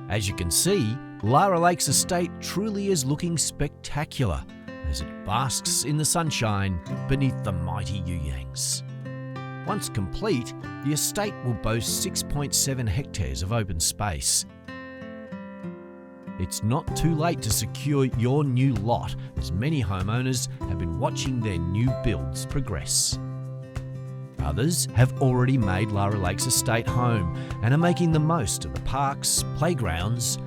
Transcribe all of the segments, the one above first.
As you can see, Lara Lakes Estate truly is looking spectacular as it basks in the sunshine beneath the mighty You Yangs. Once complete, the estate will boast 6.7 hectares of open space. It's not too late to secure your new lot, as many homeowners have been watching their new builds progress. Others have already made Lara Lakes Estate home and are making the most of the parks, playgrounds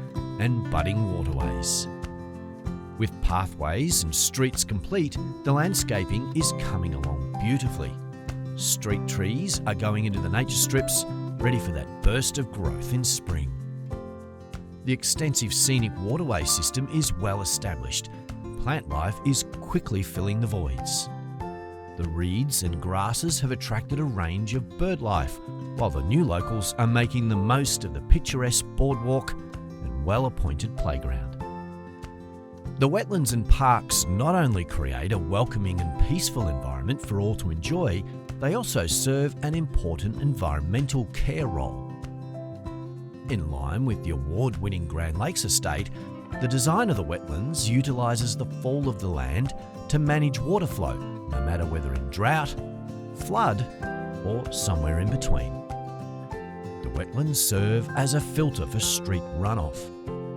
and budding waterways. With pathways and streets complete, the landscaping is coming along beautifully. Street trees are going into the nature strips, ready for that burst of growth in spring. The extensive scenic waterway system is well established. Plant life is quickly filling the voids. The reeds and grasses have attracted a range of bird life, while the new locals are making the most of the picturesque boardwalk and well-appointed playground. The wetlands and parks not only create a welcoming and peaceful environment for all to enjoy, they also serve an important environmental care role. In line with the award-winning Grand Lakes Estate, the design of the wetlands utilises the fall of the land to manage water flow, no matter whether in drought, flood or somewhere in between. The wetlands serve as a filter for street runoff,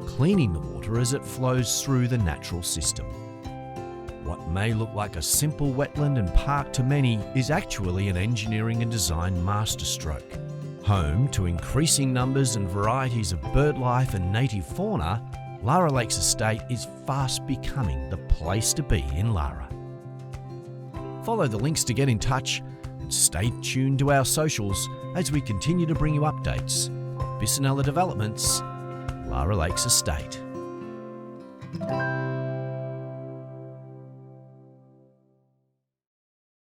cleaning the water as it flows through the natural system. What may look like a simple wetland and park to many is actually an engineering and design masterstroke. Home to increasing numbers and varieties of bird life and native fauna, Lara Lakes Estate is fast becoming the place to be in Lara. Follow the links to get in touch and stay tuned to our socials as we continue to bring you updates of Bisonella Developments, Lara Lakes Estate.